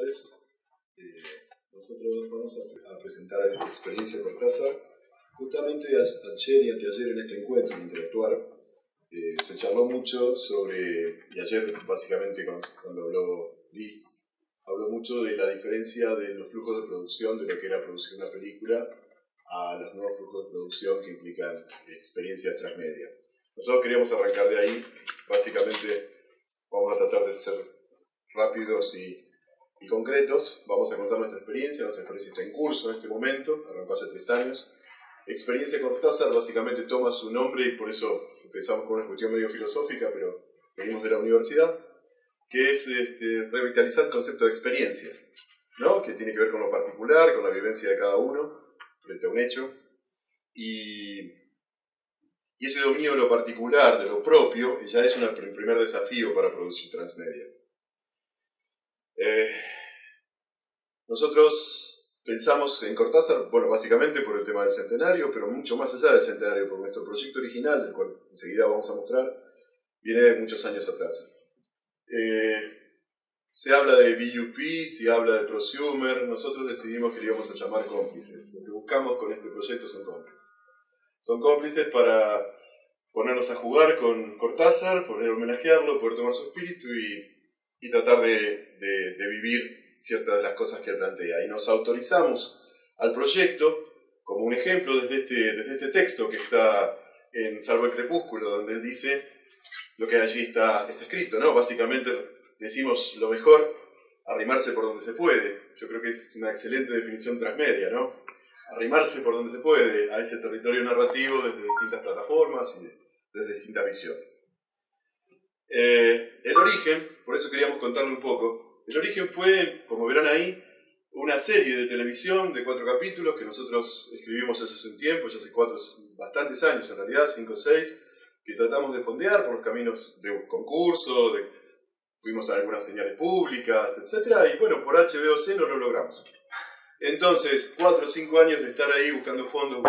tardes. Nosotros vamos a presentar esta experiencia Cortázar. Justamente ayer y anteayer en este encuentro, en Interactuar, se charló mucho sobre, y ayer básicamente cuando habló Liz, habló mucho de la diferencia de los flujos de producción de lo que era producir una película a los nuevos flujos de producción que implican experiencias transmedia. Nosotros queríamos arrancar de ahí. Básicamente vamos a tratar de ser rápidos y concretos. Vamos a contar nuestra experiencia está en curso en este momento, arrancó hace 3 años. Experiencia Cortázar básicamente toma su nombre y por eso empezamos con una cuestión medio filosófica, pero venimos de la universidad, que es revitalizar el concepto de experiencia, ¿no? Que tiene que ver con lo particular, con la vivencia de cada uno frente a un hecho, y ese dominio de lo particular, de lo propio, ya es el primer desafío para producir transmedia. Nosotros pensamos en Cortázar, bueno, básicamente por el tema del centenario, pero mucho más allá del centenario, porque nuestro proyecto original, del cual enseguida vamos a mostrar, viene de muchos años atrás. Se habla de BUP, se habla de prosumer, nosotros decidimos que le íbamos a llamar cómplices. Lo que buscamos con este proyecto son cómplices. Son cómplices para ponernos a jugar con Cortázar, poder homenajearlo, poder tomar su espíritu y tratar de vivir ciertas de las cosas que él plantea. Y nos autorizamos al proyecto, como un ejemplo, desde este texto que está en Salvo el Crepúsculo, donde él dice lo que allí está escrito, ¿no? Básicamente decimos lo mejor, arrimarse por donde se puede. Yo creo que es una excelente definición transmedia, ¿no? Arrimarse por donde se puede a ese territorio narrativo desde distintas plataformas y desde distintas visiones. El origen, por eso queríamos contarle un poco, el origen fue, como verán ahí, una serie de televisión de 4 capítulos que nosotros escribimos hace un tiempo, ya hace bastantes años en realidad, 5 o 6, que tratamos de fondear por los caminos de un concurso, fuimos a algunas señales públicas, etc. Y bueno, por H, B o C no lo logramos. Entonces, 4 o 5 años de estar ahí buscando fondos,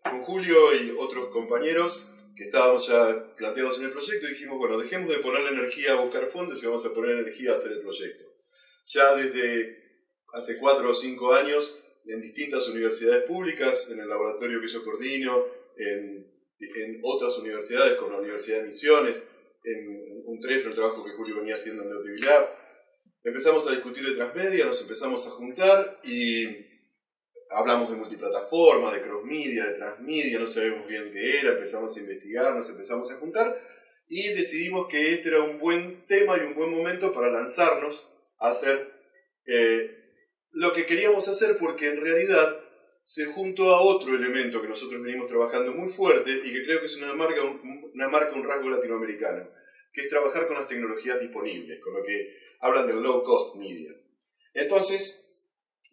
con Julio y otros compañeros que estábamos ya planteados en el proyecto, dijimos, bueno, dejemos de poner la energía a buscar fondos y vamos a poner energía a hacer el proyecto. Ya desde hace 4 o 5 años, en distintas universidades públicas, en el laboratorio que yo coordino, en otras universidades, como la Universidad de Misiones, en un el trabajo que Julio venía haciendo en Neutibilab, empezamos a discutir de transmedia, nos empezamos a juntar y hablamos de multiplataforma, de crossmedia, de transmedia, no sabíamos bien qué era, empezamos a investigar, nos empezamos a juntar y decidimos que este era un buen tema y un buen momento para lanzarnos a hacer lo que queríamos hacer, porque en realidad se juntó a otro elemento que nosotros venimos trabajando muy fuerte y que creo que es una marca, un rasgo latinoamericano, que es trabajar con las tecnologías disponibles, con lo que hablan del low cost media. Entonces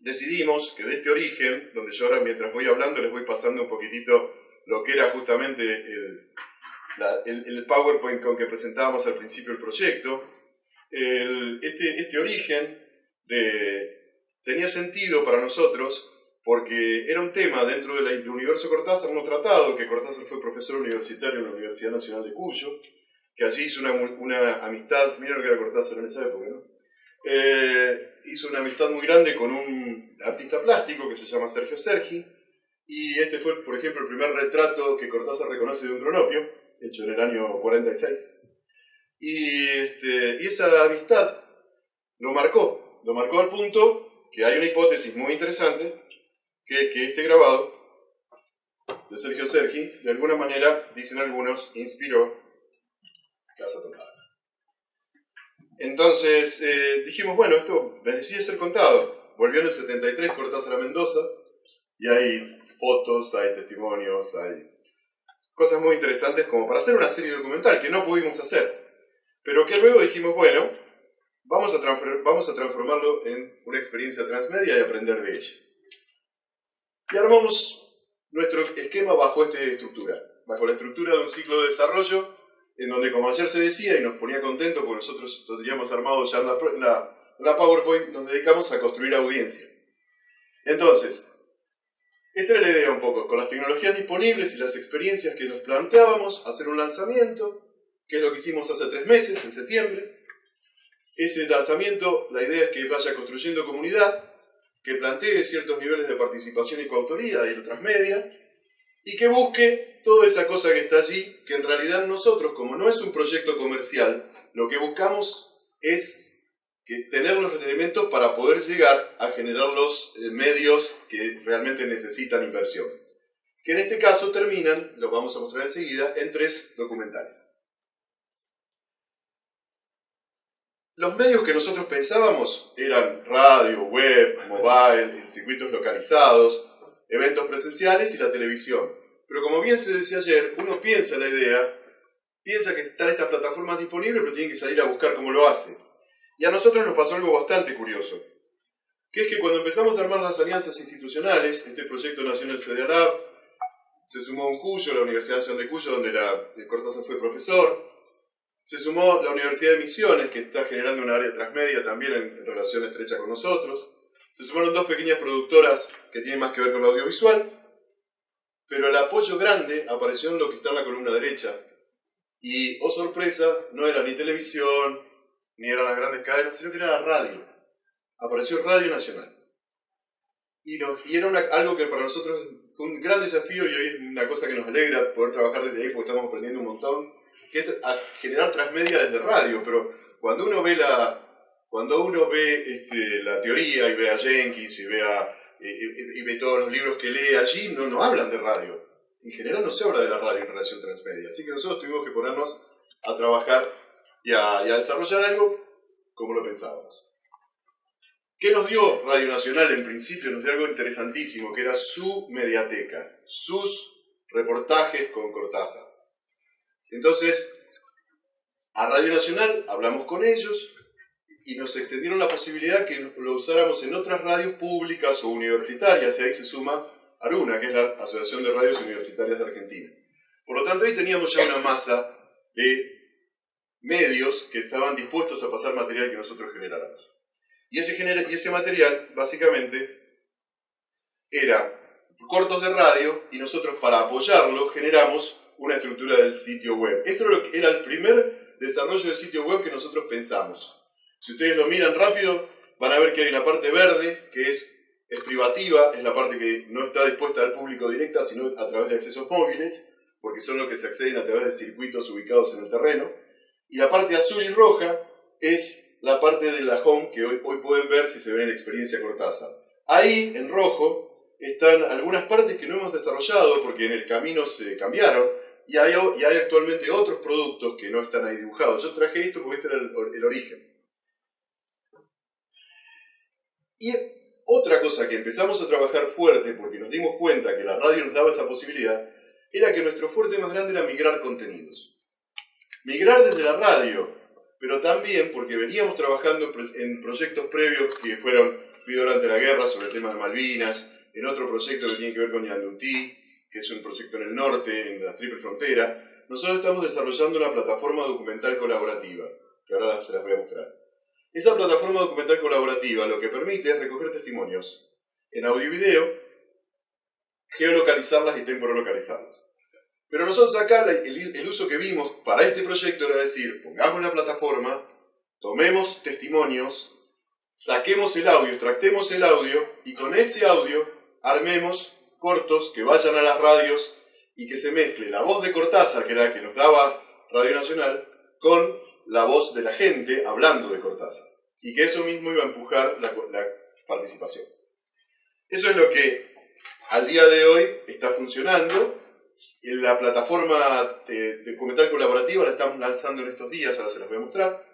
decidimos que de este origen, donde yo ahora mientras voy hablando les voy pasando un poquitito lo que era justamente el PowerPoint con que presentábamos al principio el proyecto, este origen tenía sentido para nosotros porque era un tema dentro del universo Cortázar, hemos tratado que Cortázar fue profesor universitario en la Universidad Nacional de Cuyo, que allí hizo una amistad, miren lo que era Cortázar en esa época, ¿no? Hizo una amistad muy grande con un artista plástico que se llama Sergio Sergi, y este fue, por ejemplo, el primer retrato que Cortázar reconoce de un cronopio, hecho en el año 46, y esa amistad lo marcó al punto que hay una hipótesis muy interesante, que es que este grabado de Sergio Sergi, de alguna manera, dicen algunos, inspiró Casa Total. Entonces dijimos, bueno, esto merecía ser contado. Volvió en el 73 Cortázar a Mendoza, y hay fotos, hay testimonios, hay cosas muy interesantes como para hacer una serie documental que no pudimos hacer, pero que luego dijimos, bueno, vamos a transformarlo en una experiencia transmedia y aprender de ella. Y armamos nuestro esquema bajo la estructura de un ciclo de desarrollo, en donde, como ayer se decía, y nos ponía contento porque nosotros lo teníamos armado ya en la PowerPoint, nos dedicamos a construir audiencia. Entonces, esta era la idea un poco, con las tecnologías disponibles y las experiencias que nos planteábamos, hacer un lanzamiento, que es lo que hicimos hace 3 meses, en septiembre, Ese lanzamiento, la idea es que vaya construyendo comunidad, que plantee ciertos niveles de participación y coautoría y otras medias, y que busque toda esa cosa que está allí, que en realidad nosotros, como no es un proyecto comercial, lo que buscamos es tener los elementos para poder llegar a generar los medios que realmente necesitan inversión. Que en este caso terminan, lo vamos a mostrar enseguida, en 3 documentales. Los medios que nosotros pensábamos eran radio, web, mobile, circuitos localizados, eventos presenciales y la televisión. Pero como bien se decía ayer, uno piensa la idea, piensa que están estas plataformas disponibles, pero tiene que salir a buscar cómo lo hace. Y a nosotros nos pasó algo bastante curioso, que es que cuando empezamos a armar las alianzas institucionales, este proyecto nació en el CDA Lab, se sumó un Cuyo, la Universidad Nacional de Cuyo, donde Cortázar fue profesor, se sumó la Universidad de Misiones, que está generando un área transmedia también en relación estrecha con nosotros, se sumaron 2 pequeñas productoras que tienen más que ver con lo audiovisual, pero el apoyo grande apareció en lo que está en la columna derecha, y, oh sorpresa, no era ni televisión, ni eran las grandes cadenas, sino que era la radio. Apareció Radio Nacional. Y era algo que para nosotros fue un gran desafío, y hoy es una cosa que nos alegra poder trabajar desde ahí, porque estamos aprendiendo un montón, que es generar transmedia desde radio. Pero cuando uno ve la teoría, y ve a Jenkins, y ve todos los libros que lee allí, no hablan de radio. En general no se habla de la radio en relación transmedia. Así que nosotros tuvimos que ponernos a trabajar y a desarrollar algo como lo pensábamos. ¿Qué nos dio Radio Nacional en principio? Nos dio algo interesantísimo, que era su mediateca, sus reportajes con Cortázar. Entonces, a Radio Nacional hablamos con ellos y nos extendieron la posibilidad que lo usáramos en otras radios públicas o universitarias, y ahí se suma ARUNA, que es la Asociación de Radios Universitarias de Argentina. Por lo tanto, ahí teníamos ya una masa de medios que estaban dispuestos a pasar material que nosotros generáramos. Y ese material, básicamente, era cortos de radio, y nosotros, para apoyarlo, generamos una estructura del sitio web. Esto era el primer desarrollo de sitio web que nosotros pensamos. Si ustedes lo miran rápido, van a ver que hay una parte verde, que es privativa, es la parte que no está dispuesta al público directa, sino a través de accesos móviles, porque son los que se acceden a través de circuitos ubicados en el terreno. Y la parte azul y roja es la parte de la home que hoy pueden ver si se ven en Experiencia Cortázar. Ahí, en rojo, están algunas partes que no hemos desarrollado porque en el camino se cambiaron, y hay actualmente otros productos que no están ahí dibujados. Yo traje esto porque este era el origen. Y otra cosa que empezamos a trabajar fuerte, porque nos dimos cuenta que la radio nos daba esa posibilidad, era que nuestro fuerte más grande era migrar contenidos. Migrar desde la radio, pero también porque veníamos trabajando en proyectos previos que fueron durante la guerra sobre el tema de Malvinas, en otro proyecto que tiene que ver con Yandutí, que es un proyecto en el norte, en la triple frontera. Nosotros estamos desarrollando una plataforma documental colaborativa, que ahora se las voy a mostrar. Esa plataforma documental colaborativa lo que permite es recoger testimonios en audio y video, geolocalizarlas y temporolocalizarlas. Pero nosotros acá el uso que vimos para este proyecto era decir, pongamos la plataforma, tomemos testimonios, saquemos el audio, extractemos el audio, y con ese audio armemos cortos que vayan a las radios y que se mezcle la voz de Cortázar, que era la que nos daba Radio Nacional, con la voz de la gente hablando de Cortázar. Y que eso mismo iba a empujar la participación. Eso es lo que al día de hoy está funcionando. La plataforma documental colaborativa la estamos lanzando en estos días, ahora se las voy a mostrar.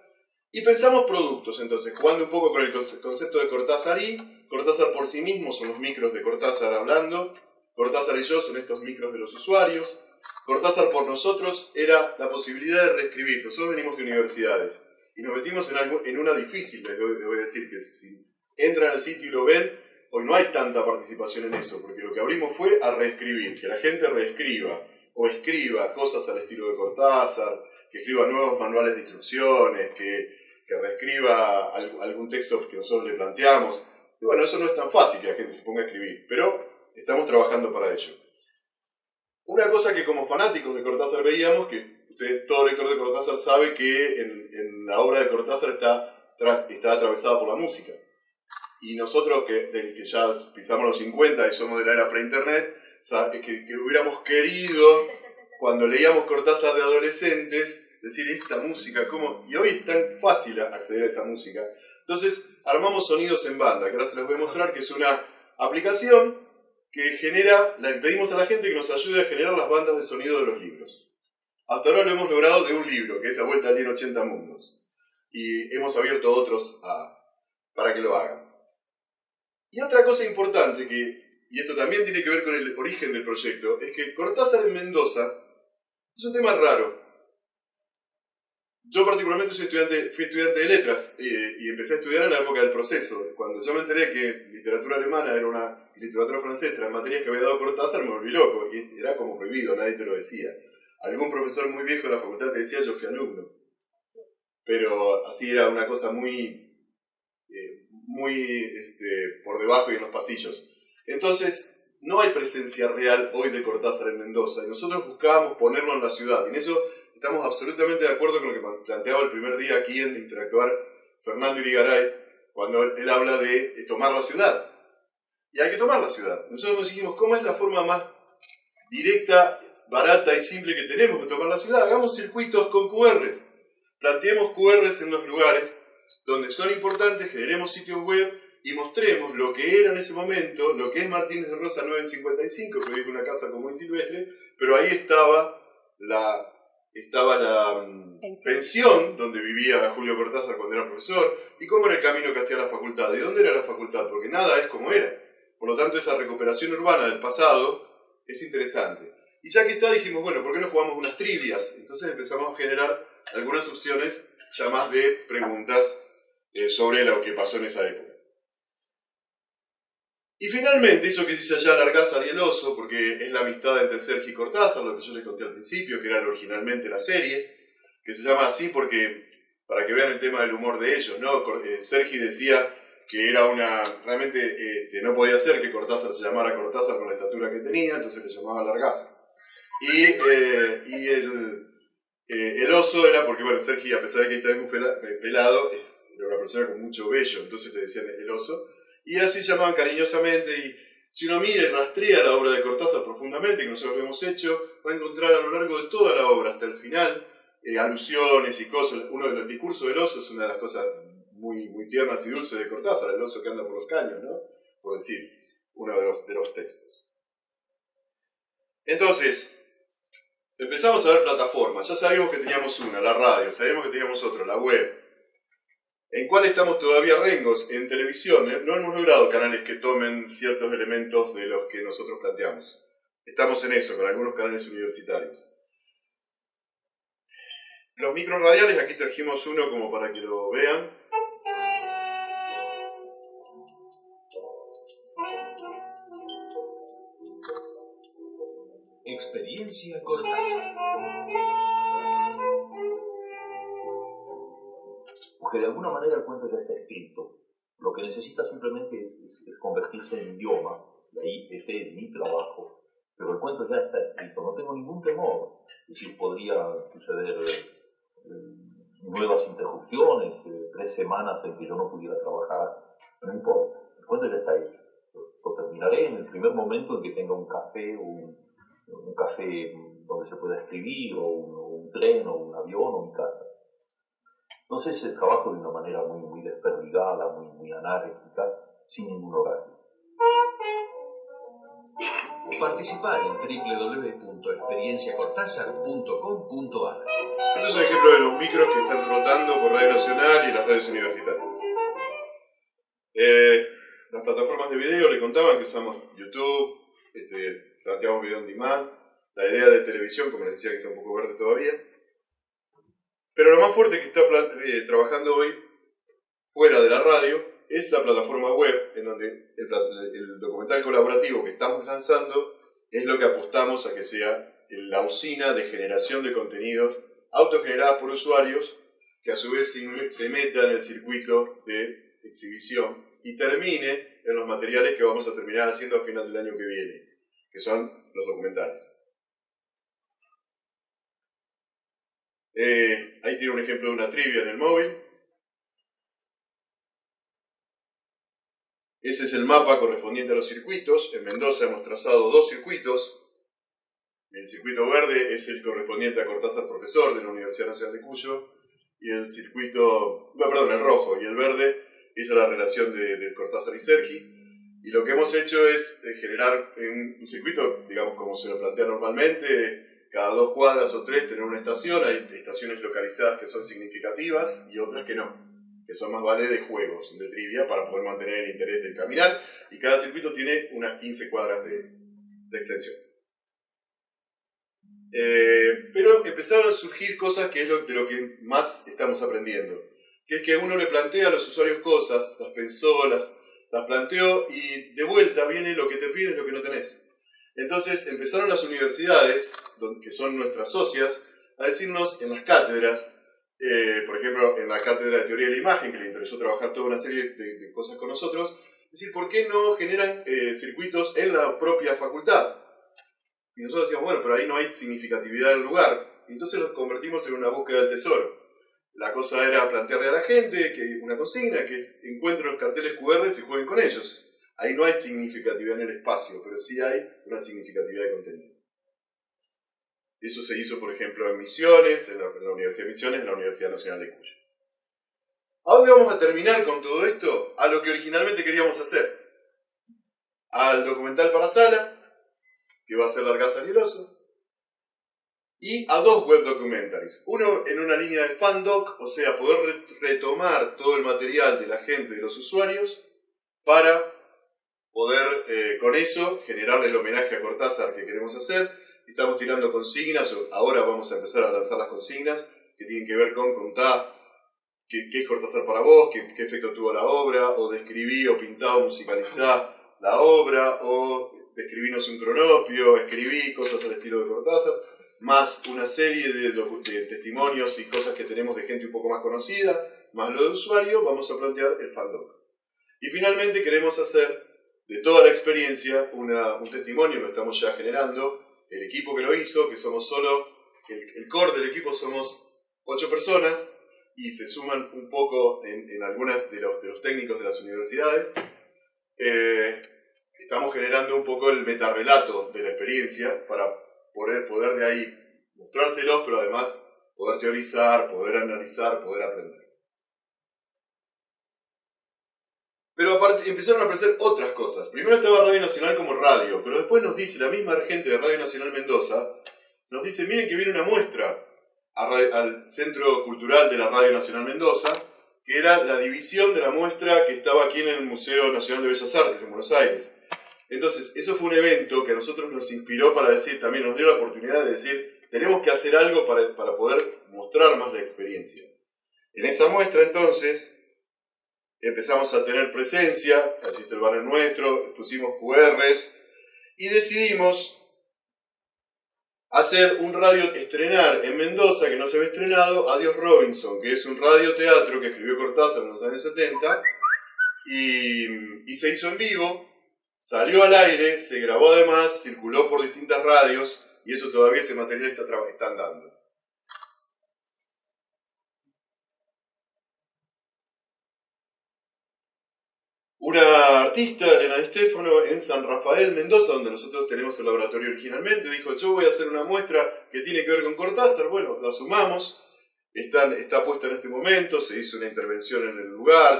Y pensamos productos, entonces, jugando un poco con el concepto de Cortázar y Cortázar por sí mismo son los micros de Cortázar hablando, Cortázar y yo son estos micros de los usuarios, Cortázar por nosotros era la posibilidad de reescribir. Nosotros venimos de universidades y nos metimos en una difícil, les voy a decir que si entran al sitio y lo ven, hoy no hay tanta participación en eso, porque lo que abrimos fue a reescribir, que la gente reescriba o escriba cosas al estilo de Cortázar, que escriba nuevos manuales de instrucciones, que reescriba algún texto que nosotros le planteamos. Y bueno, eso no es tan fácil que la gente se ponga a escribir, pero estamos trabajando para ello. Una cosa que como fanáticos de Cortázar veíamos, que todo lector de Cortázar sabe que en la obra de Cortázar está está atravesada por la música. Y nosotros que ya pisamos los 50 y somos de la era pre-internet, que hubiéramos querido, cuando leíamos Cortázar de adolescentes, decir, esta música, ¿cómo? Y hoy es tan fácil acceder a esa música. Entonces, armamos Sonidos en Banda, que ahora se les voy a mostrar, que es una aplicación que genera, le pedimos a la gente que nos ayude a generar las bandas de sonido de los libros. Hasta ahora lo hemos logrado de un libro, que es La Vuelta al Día en 80 Mundos. Y hemos abierto otros para que lo hagan. Y otra cosa importante, y esto también tiene que ver con el origen del proyecto, es que Cortázar en Mendoza es un tema raro. Yo particularmente fui estudiante de letras y empecé a estudiar en la época del proceso. Cuando yo me enteré que literatura alemana y literatura francesa eran materias que había dado Cortázar, me volví loco. Y era como prohibido, nadie te lo decía. Algún profesor muy viejo de la facultad te decía, yo fui alumno. Pero así era una cosa muy por debajo y en los pasillos. Entonces, no hay presencia real hoy de Cortázar en Mendoza. Y nosotros buscábamos ponerlo en la ciudad. Y en eso estamos absolutamente de acuerdo con lo que planteaba el primer día aquí en Interactuar Fernando Irigaray, cuando él habla de tomar la ciudad. Y hay que tomar la ciudad. Nosotros nos dijimos, ¿cómo es la forma más directa, barata y simple que tenemos de tomar la ciudad? Hagamos circuitos con QRs. Planteemos QRs en los lugares donde son importantes, generemos sitios web y mostremos lo que era en ese momento, lo que es Martínez de Rosa 9 en 55, que hoy es una casa común y silvestre, pero ahí estaba la pensión donde vivía Julio Cortázar cuando era profesor, y cómo era el camino que hacía la facultad. ¿De dónde era la facultad? Porque nada es como era. Por lo tanto, esa recuperación urbana del pasado es interesante. Y ya que está, dijimos, bueno, ¿por qué no jugamos unas trivias? Entonces empezamos a generar algunas opciones ya más de preguntas sobre lo que pasó en esa época. Y finalmente, eso que se llama Largazar y el oso, porque es la amistad entre Sergi y Cortázar, lo que yo les conté al principio, que era originalmente la serie, que se llama así porque, para que vean el tema del humor de ellos, ¿no? Sergi decía que era realmente no podía ser que Cortázar se llamara Cortázar con la estatura que tenía, entonces le llamaba Largazar. Y el oso era porque, bueno, Sergi, a pesar de que estaba muy pelado, era una persona con mucho vello, entonces le decían el oso. Y así se llamaban cariñosamente, y si uno mira y rastrea la obra de Cortázar profundamente, que nosotros lo hemos hecho, va a encontrar a lo largo de toda la obra, hasta el final, alusiones y cosas. Uno de los discursos del oso es una de las cosas muy, muy tiernas y dulces de Cortázar, el oso que anda por los caños, ¿no? Por decir, uno de los textos. Entonces, empezamos a ver plataformas. Ya sabíamos que teníamos una, la radio, sabíamos que teníamos otra, la web. ¿En cuál estamos todavía rengos? En televisión. No hemos logrado canales que tomen ciertos elementos de los que nosotros planteamos. Estamos en eso, con algunos canales universitarios. Los micros radiales, aquí trajimos uno como para que lo vean. Experiencia Cortázar. Porque de alguna manera el cuento ya está escrito. Lo que necesita simplemente es convertirse en idioma. Y ahí ese es mi trabajo. Pero el cuento ya está escrito. No tengo ningún temor. Es decir, podría suceder nuevas interrupciones, 3 semanas en que yo no pudiera trabajar. No importa. El cuento ya está hecho. Lo terminaré en el primer momento en que tenga un café, un café donde se pueda escribir, o un tren, o un avión, o mi casa. Entonces trabajo de una manera muy desperdigada, muy anárquica, sin ningún horario. Participar en www.experienciacortázar.com.ar. Este es un ejemplo de los micros que están rotando por Radio Nacional y las radios universitarias. Las plataformas de video le contaban que usamos YouTube, planteamos video on demand, la idea de televisión, como les decía, que está un poco verde todavía. Pero lo más fuerte que está trabajando hoy, fuera de la radio, es la plataforma web, en donde el documental colaborativo que estamos lanzando es lo que apostamos a que sea la usina de generación de contenidos autogenerados por usuarios, que a su vez se meta en el circuito de exhibición y termine en los materiales que vamos a terminar haciendo a final del año que viene, que son los documentales. Ahí tiene un ejemplo de una trivia en el móvil. Ese es el mapa correspondiente a los circuitos. En Mendoza hemos trazado 2 circuitos. El circuito verde es el correspondiente a Cortázar Profesor de la Universidad Nacional de Cuyo, y el rojo y el verde es la relación de Cortázar y Sergi. Y lo que hemos hecho es generar un circuito, digamos, como se lo plantea normalmente, cada 2 cuadras o 3 tener una estación. Hay estaciones localizadas que son significativas y otras que no, que son más vale de juegos, de trivia, para poder mantener el interés del caminar, y cada circuito tiene unas 15 cuadras de extensión. Pero empezaron a surgir cosas que es de lo que más estamos aprendiendo, que es que uno le plantea a los usuarios cosas, las pensó, las planteó, y de vuelta viene lo que te piden, lo que no tenés. Entonces empezaron las universidades, que son nuestras socias, a decirnos en las cátedras, por ejemplo en la cátedra de teoría de la imagen, que le interesó trabajar toda una serie de cosas con nosotros, decir, ¿por qué no generan circuitos en la propia facultad? Y nosotros decíamos, bueno, pero ahí no hay significatividad del lugar. Y entonces los convertimos en una búsqueda del tesoro. La cosa era plantearle a la gente que una consigna, que es encuentren los carteles QR y jueguen con ellos. Ahí no hay significatividad en el espacio, pero sí hay una significatividad de contenido. Eso se hizo, por ejemplo, en Misiones, en la Universidad de Misiones, en la Universidad Nacional de Cuyo. ¿A dónde vamos a terminar con todo esto? A lo que originalmente queríamos hacer. Al documental para sala, que va a ser Largaza y el Oso, y a 2 web documentaries. Uno en una línea de fandoc, o sea, poder retomar todo el material de la gente, de los usuarios, para poder con eso generarle el homenaje a Cortázar que queremos hacer. Estamos tirando consignas, ahora vamos a empezar a lanzar las consignas que tienen que ver con contar qué es Cortázar para vos, qué efecto tuvo la obra, o describí o pintá o musicalizá la obra, o describirnos un cronopio, escribí cosas al estilo de Cortázar, más una serie de testimonios y cosas que tenemos de gente un poco más conocida, más lo de usuario. Vamos a plantear el fandoc. Y finalmente queremos hacer de toda la experiencia un testimonio, lo estamos ya generando, el equipo que lo hizo, que somos solo, el core del equipo somos 8 personas, y se suman un poco en algunas de los técnicos de las universidades. Estamos generando un poco el metarrelato de la experiencia para poder de ahí mostrárselos, pero además poder teorizar, poder analizar, poder aprender. Pero aparte empezaron a aparecer otras cosas. Primero estaba Radio Nacional como radio, pero después nos dice la misma gente de Radio Nacional Mendoza, nos dice, miren que viene una muestra al Centro Cultural de la Radio Nacional Mendoza, que era la división de la muestra que estaba aquí en el Museo Nacional de Bellas Artes en Buenos Aires. Entonces, eso fue un evento que a nosotros nos inspiró para decir, también nos dio la oportunidad de decir, tenemos que hacer algo para poder mostrar más la experiencia. En esa muestra, entonces, empezamos a tener presencia, así está el banner nuestro, pusimos QRs, y decidimos hacer un estrenar en Mendoza, que no se había estrenado, Adiós Robinson, que es un radioteatro que escribió Cortázar en los años 70, y se hizo en vivo. Salió al aire, se grabó además, circuló por distintas radios, y eso todavía, ese material está andando. Una artista, Elena Di Stefano, en San Rafael, Mendoza, donde nosotros tenemos el laboratorio originalmente, dijo, yo voy a hacer una muestra que tiene que ver con Cortázar. Bueno, la sumamos, está puesta en este momento, se hizo una intervención en el lugar,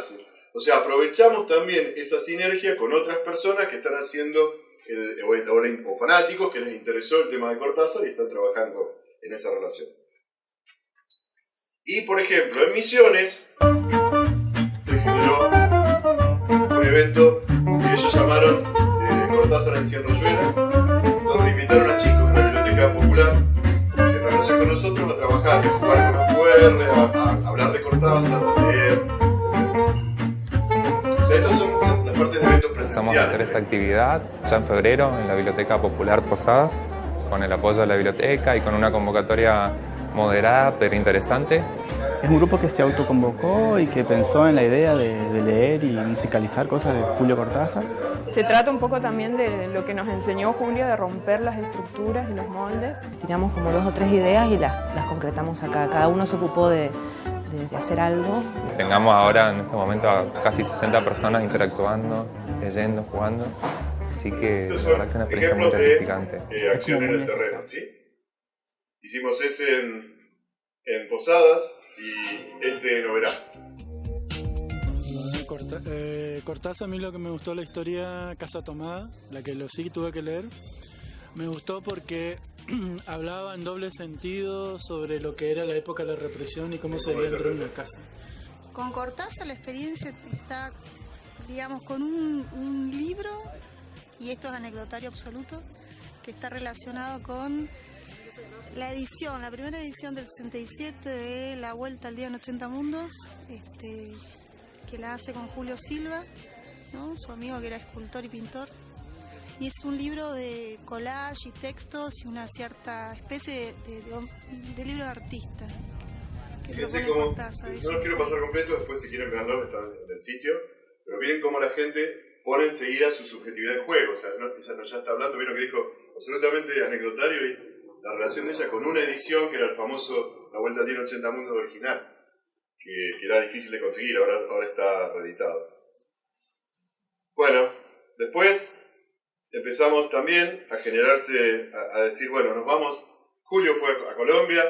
o sea, aprovechamos también esa sinergia con otras personas que están haciendo, o fanáticos que les interesó el tema de Cortázar y están trabajando en esa relación. Y, por ejemplo, en Misiones se generó un evento que ellos llamaron Cortázar en 100 Rayuelas, donde invitaron a chicos de la Biblioteca Popular en relación con nosotros a trabajar, a jugar con los QR, a hablar de Cortázar, a leer. O sea, estas son las partes de eventos presenciales. Vamos a hacer esta actividad ya en febrero en la Biblioteca Popular Posadas, con el apoyo de la biblioteca y con una convocatoria moderada pero interesante. Es un grupo que se autoconvocó y que pensó en la idea de leer y musicalizar cosas de Julio Cortázar. Se trata un poco también de lo que nos enseñó Julio, de romper las estructuras y los moldes. Tiramos como 2 o 3 ideas y las concretamos acá. Cada uno se ocupó de de hacer algo. Tengamos ahora en este momento a casi 60 personas interactuando, leyendo, jugando. Así que la verdad que es una experiencia muy gratificante. Acción en el terreno, ¿sí? Hicimos ese en Posadas y este en Oberá. Cortázar, a mí lo que me gustó la historia Casa Tomada, la que sí tuve que leer. Me gustó porque hablaba en doble sentido sobre lo que era la época de la represión y cómo se veía dentro de una casa. Con Cortázar la experiencia está, digamos, con un libro, y esto es anecdotario absoluto, que está relacionado con la edición, la primera edición del 67 de La Vuelta al Día en 80 Mundos, que la hace con Julio Silva, ¿no? Su amigo que era escultor y pintor. Y es un libro de collage y textos y una cierta especie de libro de artista. Fíjense cómo, no los quiero pasar completo, después si quieren verlo están en el sitio, pero miren cómo la gente pone enseguida su subjetividad en juego. O sea, ella ya está hablando, vieron que dijo absolutamente anecdotario, y es la relación de ella con una edición que era el famoso La Vuelta al Día en 80 Mundos original, que era difícil de conseguir, ahora está reeditado. Bueno, después empezamos también a generarse, a decir, bueno, nos vamos. Julio fue a Colombia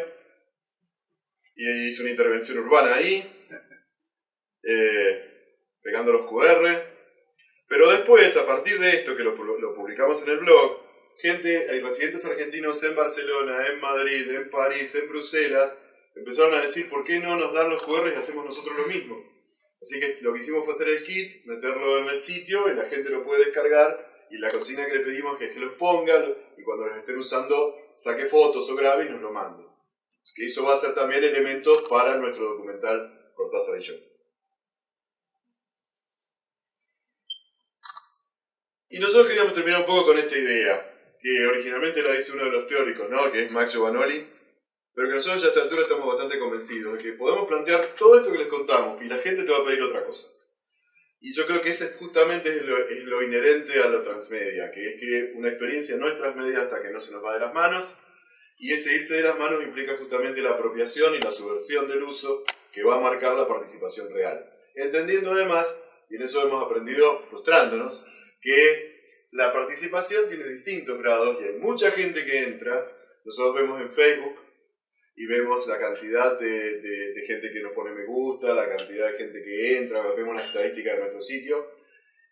y hizo una intervención urbana ahí, pegando los QR. Pero después, a partir de esto, que lo publicamos en el blog, hay residentes argentinos en Barcelona, en Madrid, en París, en Bruselas, empezaron a decir, ¿por qué no nos dan los QR y hacemos nosotros lo mismo? Así que lo que hicimos fue hacer el kit, meterlo en el sitio y la gente lo puede descargar. Y la consigna que le pedimos es que los ponga y cuando los estén usando saque fotos o grabe y nos lo mande. Que eso va a ser también elementos para nuestro documental Cortázar y yo. Y nosotros queríamos terminar un poco con esta idea, que originalmente la dice uno de los teóricos, ¿no? Que es Max Giovanoli, pero que nosotros ya a esta altura estamos bastante convencidos de que podemos plantear todo esto que les contamos y la gente te va a pedir otra cosa. Y yo creo que ese justamente es lo inherente a la transmedia, que es que una experiencia no es transmedia hasta que no se nos va de las manos, y ese irse de las manos implica justamente la apropiación y la subversión del uso que va a marcar la participación real. Entendiendo además, y en eso hemos aprendido frustrándonos, que la participación tiene distintos grados y hay mucha gente que entra. Nosotros vemos en Facebook y vemos la cantidad de gente que nos pone me gusta, la cantidad de gente que entra, vemos la estadística de nuestro sitio,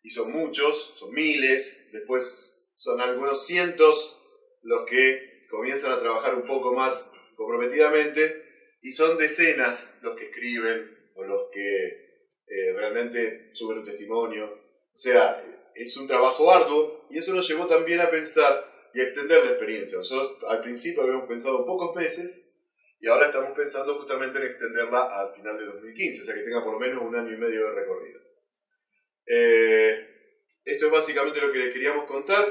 y son muchos, son miles, después son algunos cientos los que comienzan a trabajar un poco más comprometidamente, y son decenas los que escriben o los que realmente suben un testimonio. O sea, es un trabajo arduo, y eso nos llevó también a pensar y a extender la experiencia. Nosotros al principio habíamos pensado en pocos meses, y ahora estamos pensando justamente en extenderla al final de 2015, o sea que tenga por lo menos 1 año y medio de recorrido. Esto es básicamente lo que les queríamos contar.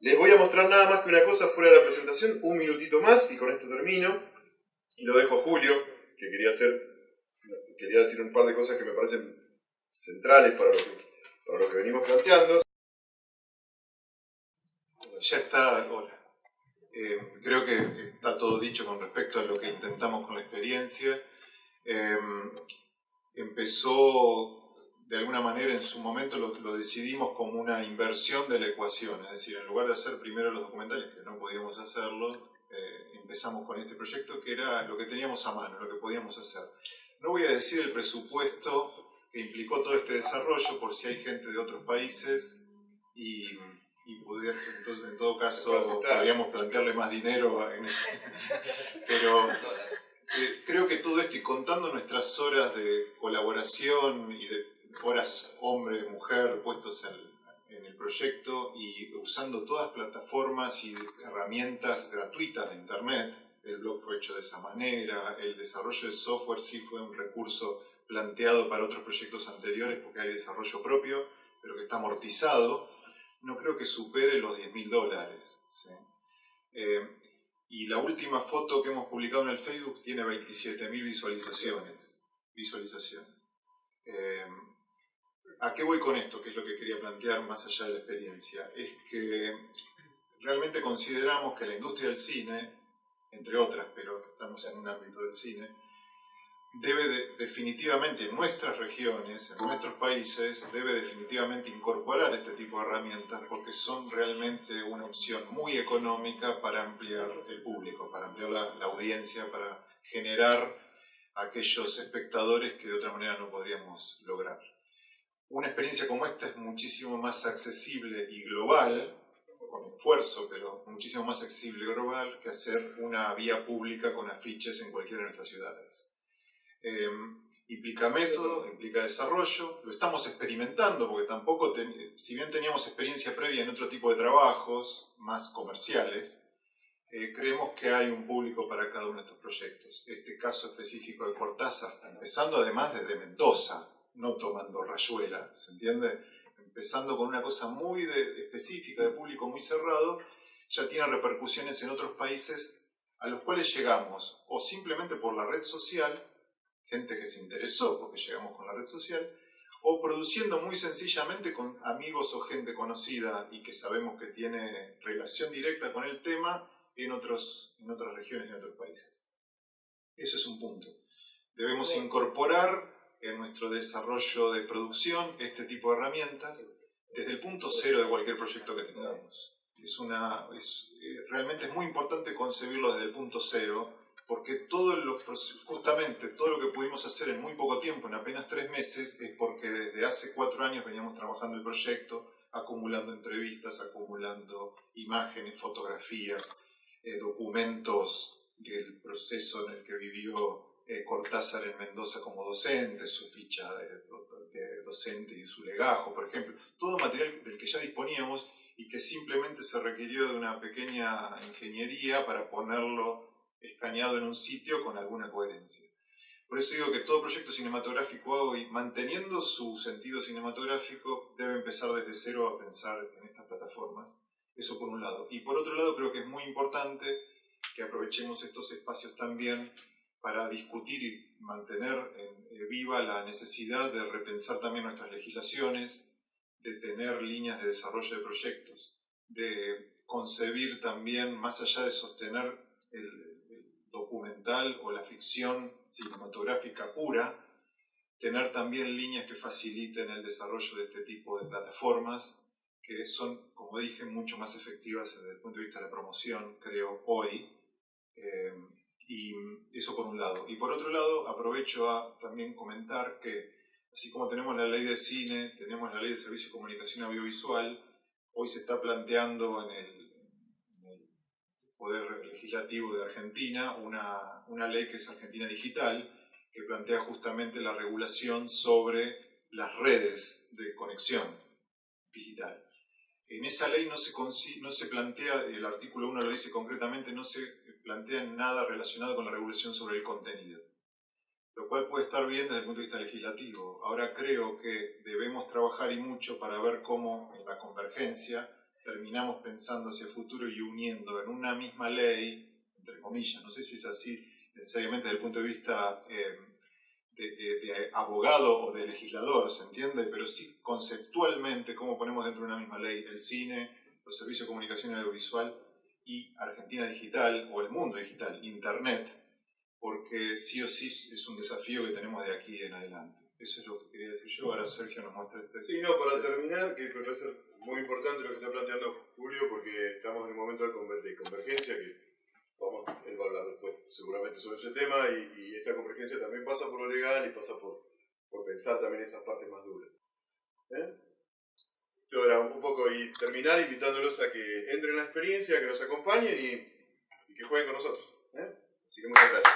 Les voy a mostrar nada más que una cosa fuera de la presentación, un minutito más, y con esto termino. Y lo dejo a Julio, que quería decir un par de cosas que me parecen centrales para lo que venimos planteando. Ya está, hola. Creo que está todo dicho con respecto a lo que intentamos con la experiencia. Empezó, de alguna manera, en su momento lo decidimos como una inversión de la ecuación, es decir, en lugar de hacer primero los documentales, que no podíamos hacerlo, empezamos con este proyecto que era lo que teníamos a mano, lo que podíamos hacer. No voy a decir el presupuesto que implicó todo este desarrollo, por si hay gente de otros países, entonces en todo caso podríamos plantearle más dinero pero creo que todo esto, y contando nuestras horas de colaboración y de horas hombre, mujer puestos en el proyecto, y usando todas plataformas y herramientas gratuitas de internet, el blog fue hecho de esa manera, el desarrollo de software sí fue un recurso planteado para otros proyectos anteriores porque hay desarrollo propio, pero que está amortizado. No creo que supere los $10.000, ¿sí? Y la última foto que hemos publicado en el Facebook tiene 27.000 visualizaciones. ¿A qué voy con esto? Que es lo que quería plantear más allá de la experiencia. Es que realmente consideramos que la industria del cine, entre otras, pero estamos en un ámbito del cine, debe definitivamente, en nuestras regiones, en nuestros países, debe definitivamente incorporar este tipo de herramientas porque son realmente una opción muy económica para ampliar el público, para ampliar la audiencia, para generar aquellos espectadores que de otra manera no podríamos lograr. Una experiencia como esta es muchísimo más accesible y global, con esfuerzo, pero muchísimo más accesible y global que hacer una vía pública con afiches en cualquiera de nuestras ciudades. Implica método, implica desarrollo, lo estamos experimentando porque tampoco, si bien teníamos experiencia previa en otro tipo de trabajos más comerciales, creemos que hay un público para cada uno de estos proyectos. Este caso específico de Cortázar, empezando además desde Mendoza, no tomando rayuela, ¿se entiende? Empezando con una cosa muy específica, de público muy cerrado, ya tiene repercusiones en otros países a los cuales llegamos o simplemente por la red social, gente que se interesó porque llegamos con la red social, o produciendo muy sencillamente con amigos o gente conocida y que sabemos que tiene relación directa con el tema en otras regiones y en otros países. Eso es un punto. Debemos incorporar en nuestro desarrollo de producción este tipo de herramientas desde el punto cero de cualquier proyecto que tengamos. Realmente es muy importante concebirlo desde el punto cero, porque justamente todo lo que pudimos hacer en muy poco tiempo, en apenas 3 meses, es porque desde hace 4 años veníamos trabajando el proyecto, acumulando entrevistas, acumulando imágenes, fotografías, documentos del proceso en el que vivió Cortázar en Mendoza como docente, su ficha de docente y su legajo, por ejemplo. Todo material del que ya disponíamos y que simplemente se requirió de una pequeña ingeniería para ponerlo escaneado en un sitio con alguna coherencia. Por eso digo que todo proyecto cinematográfico hoy, manteniendo su sentido cinematográfico, debe empezar desde cero a pensar en estas plataformas. Eso por un lado. Y por otro lado creo que es muy importante que aprovechemos estos espacios también para discutir y mantener viva la necesidad de repensar también nuestras legislaciones, de tener líneas de desarrollo de proyectos, de concebir también, más allá de sostener el documental o la ficción cinematográfica pura, tener también líneas que faciliten el desarrollo de este tipo de plataformas que son, como dije, mucho más efectivas desde el punto de vista de la promoción, creo, hoy. Y eso por un lado. Y por otro lado, aprovecho a también comentar que, así como tenemos la ley de cine, tenemos la ley de servicio de comunicación audiovisual, hoy se está planteando en el Poder Legislativo de Argentina una ley que es Argentina Digital, que plantea justamente la regulación sobre las redes de conexión digital. En esa ley no se plantea, el artículo 1 lo dice concretamente, no se plantea nada relacionado con la regulación sobre el contenido, lo cual puede estar bien desde el punto de vista legislativo. Ahora creo que debemos trabajar y mucho para ver cómo en la convergencia terminamos pensando hacia el futuro y uniendo en una misma ley, entre comillas, no sé si es así necesariamente desde el punto de vista de abogado o de legislador, ¿se entiende? Pero sí conceptualmente cómo ponemos dentro de una misma ley el cine, los servicios de comunicación audiovisual y Argentina Digital o el mundo digital, Internet, porque sí o sí es un desafío que tenemos de aquí en adelante. Eso es lo que quería decir yo. Ahora Sergio nos muestra este... Sí, no, para terminar, que me parece muy importante lo que está planteando Julio, porque estamos en un momento de convergencia que vamos a hablar después seguramente sobre ese tema, y esta convergencia también pasa por lo legal y pasa por pensar también esas partes más duras. Ahora, un poco, y terminar invitándolos a que entren en la experiencia, que nos acompañen y que jueguen con nosotros. Así que muchas gracias.